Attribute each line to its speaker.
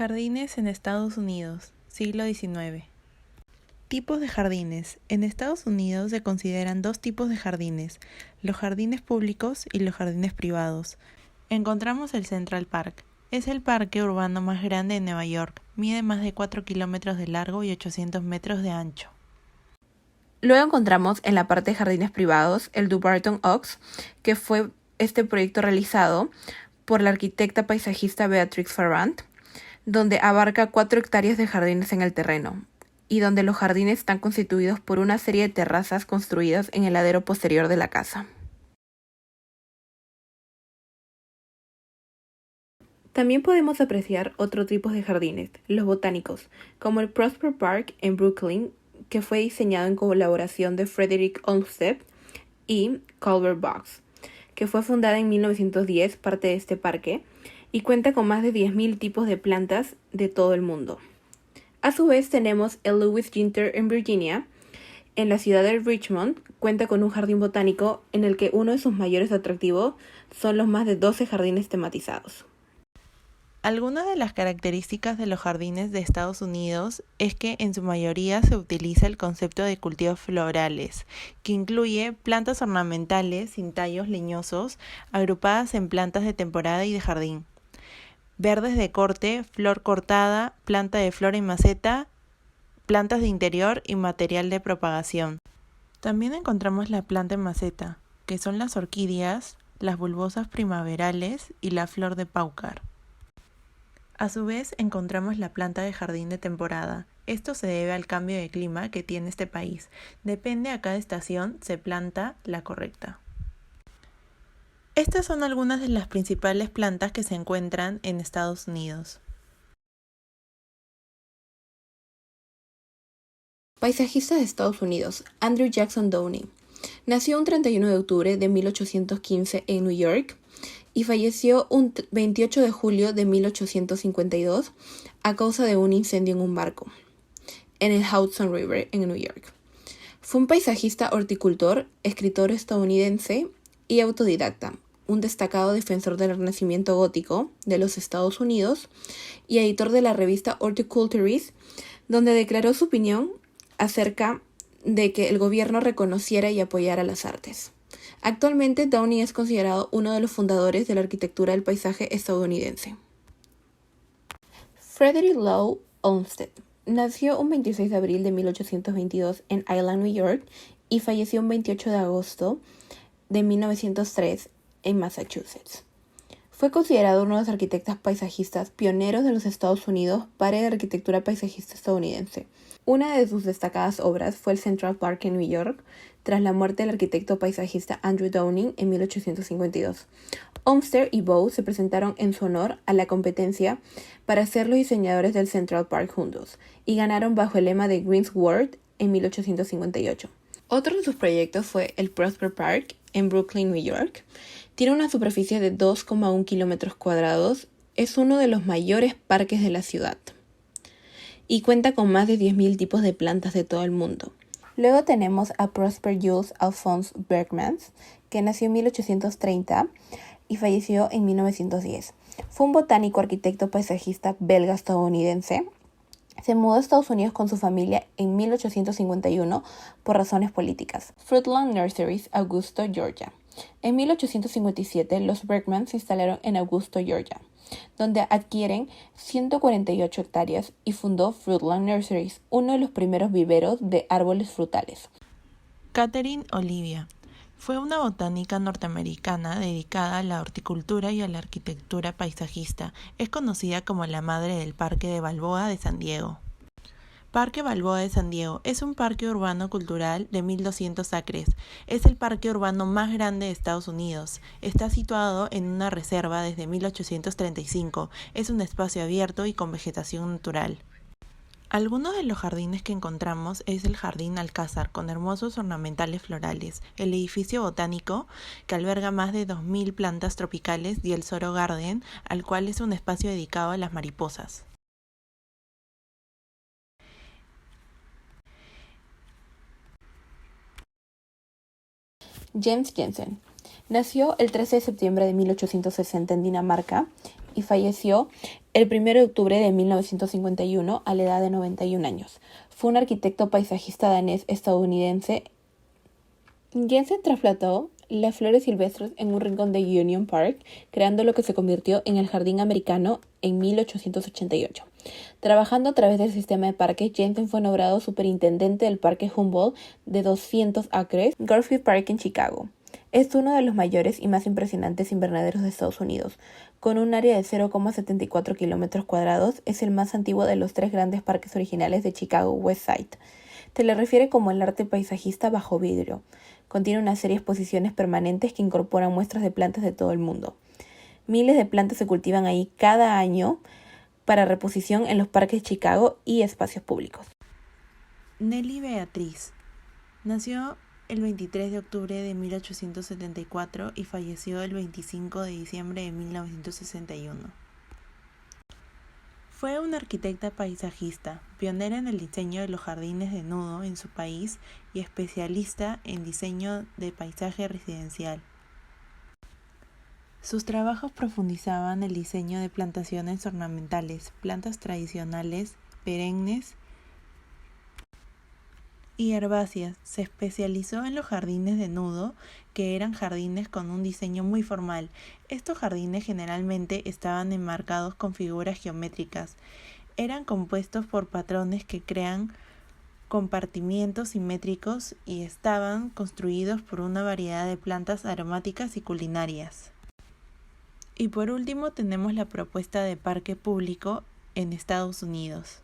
Speaker 1: Jardines en Estados Unidos, siglo XIX. Tipos de jardines. En Estados Unidos se consideran dos tipos de jardines, los jardines públicos y los jardines privados. Encontramos el Central Park. Es el parque urbano más grande de Nueva York. Mide más de 4 kilómetros de largo y 800 metros de ancho.
Speaker 2: Luego encontramos en la parte de jardines privados el Dumbarton Oaks, que fue este proyecto realizado por la arquitecta paisajista Beatrix Farrant, donde abarca 4 hectáreas de jardines en el terreno, y donde los jardines están constituidos por una serie de terrazas construidas en el ladero posterior de la casa. También podemos apreciar otros tipos de jardines, los botánicos, como el Prosper Park en Brooklyn, que fue diseñado en colaboración de Frederick Olmsted y Culver Box, que fue fundada en 1910, parte de este parque, y cuenta con más de 10.000 tipos de plantas de todo el mundo. A su vez tenemos el Lewis Ginter en Virginia. En la ciudad de Richmond cuenta con un jardín botánico en el que uno de sus mayores atractivos son los más de 12 jardines tematizados.
Speaker 1: Algunas de las características de los jardines de Estados Unidos es que en su mayoría se utiliza el concepto de cultivos florales, que incluye plantas ornamentales sin tallos leñosos, agrupadas en plantas de temporada y de jardín, verdes de corte, flor cortada, planta de flor en maceta, plantas de interior y material de propagación. También encontramos la planta en maceta, que son las orquídeas, las bulbosas primaverales y la flor de paucar. A su vez, encontramos la planta de jardín de temporada. Esto se debe al cambio de clima que tiene este país. Depende a cada estación, se planta la correcta. Estas son algunas de las principales plantas que se encuentran en Estados Unidos.
Speaker 2: Paisajista de Estados Unidos, Andrew Jackson Downey. Nació un 31 de octubre de 1815 en New York y falleció un 28 de julio de 1852 a causa de un incendio en un barco en el Hudson River en New York. Fue un paisajista horticultor, escritor estadounidense y autodidacta, un destacado defensor del Renacimiento gótico de los Estados Unidos y editor de la revista Horticulturist, donde declaró su opinión acerca de que el gobierno reconociera y apoyara las artes. Actualmente, Downey es considerado uno de los fundadores de la arquitectura del paisaje estadounidense. Frederick Law Olmsted nació un 26 de abril de 1822 en Island, New York, y falleció un 28 de agosto de 1903 en Massachusetts. Fue considerado uno de los arquitectos paisajistas pioneros de los Estados Unidos para la arquitectura paisajista estadounidense. Una de sus destacadas obras fue el Central Park en New York, tras la muerte del arquitecto paisajista Andrew Downey en 1852. Olmsted y Bow se presentaron en su honor a la competencia para ser los diseñadores del Central Park juntos, y ganaron bajo el lema de Greensward en 1858. Otro de sus proyectos fue el Prosper Park en Brooklyn, New York. Tiene una superficie de 2,1 kilómetros cuadrados, es uno de los mayores parques de la ciudad y cuenta con más de 10.000 tipos de plantas de todo el mundo. Luego tenemos a Prosper Jules Alphonse Bergman, que nació en 1830 y falleció en 1910. Fue un botánico, arquitecto, paisajista belga-estadounidense. Se mudó a Estados Unidos con su familia en 1851 por razones políticas. Fruitland Nurseries, Augusto, Georgia. En 1857, los Bergman se instalaron en Augusto, Georgia, donde adquieren 148 hectáreas y fundó Fruitland Nurseries, uno de los primeros viveros de árboles frutales.
Speaker 1: Catherine Olivia fue una botánica norteamericana dedicada a la horticultura y a la arquitectura paisajista. Es conocida como la madre del Parque de Balboa de San Diego. Parque Balboa de San Diego es un parque urbano cultural de 1.200 acres. Es el parque urbano más grande de Estados Unidos. Está situado en una reserva desde 1835. Es un espacio abierto y con vegetación natural. Algunos de los jardines que encontramos es el Jardín Alcázar, con hermosos ornamentales florales, el edificio botánico, que alberga más de 2.000 plantas tropicales, y el Soro Garden, al cual es un espacio dedicado a las mariposas.
Speaker 2: James Jensen nació el 13 de septiembre de 1860 en Dinamarca y falleció el 1 de octubre de 1951 a la edad de 91 años. Fue un arquitecto paisajista danés-estadounidense. Jensen trasplantó las flores silvestres en un rincón de Union Park, creando lo que se convirtió en el Jardín Americano en 1888. Trabajando a través del sistema de parques, Jensen fue nombrado superintendente del Parque Humboldt de 200 acres, Garfield Park en Chicago. Es uno de los mayores y más impresionantes invernaderos de Estados Unidos. Con un área de 0,74 kilómetros cuadrados, es el más antiguo de los 3 grandes parques originales de Chicago West Side. Se le refiere como el arte paisajista bajo vidrio. Contiene una serie de exposiciones permanentes que incorporan muestras de plantas de todo el mundo. Miles de plantas se cultivan ahí cada año para reposición en los parques de Chicago y espacios públicos.
Speaker 1: Nelly Beatriz nació el 23 de octubre de 1874 y falleció el 25 de diciembre de 1961. Fue una arquitecta paisajista, pionera en el diseño de los jardines de nudo en su país y especialista en diseño de paisaje residencial. Sus trabajos profundizaban el diseño de plantaciones ornamentales, plantas tradicionales, perennes y herbáceas. Se especializó en los jardines de nudo, que eran jardines con un diseño muy formal. Estos jardines generalmente estaban enmarcados con figuras geométricas. Eran compuestos por patrones que crean compartimientos simétricos y estaban construidos por una variedad de plantas aromáticas y culinarias. Y por último tenemos la propuesta de parque público en Estados Unidos.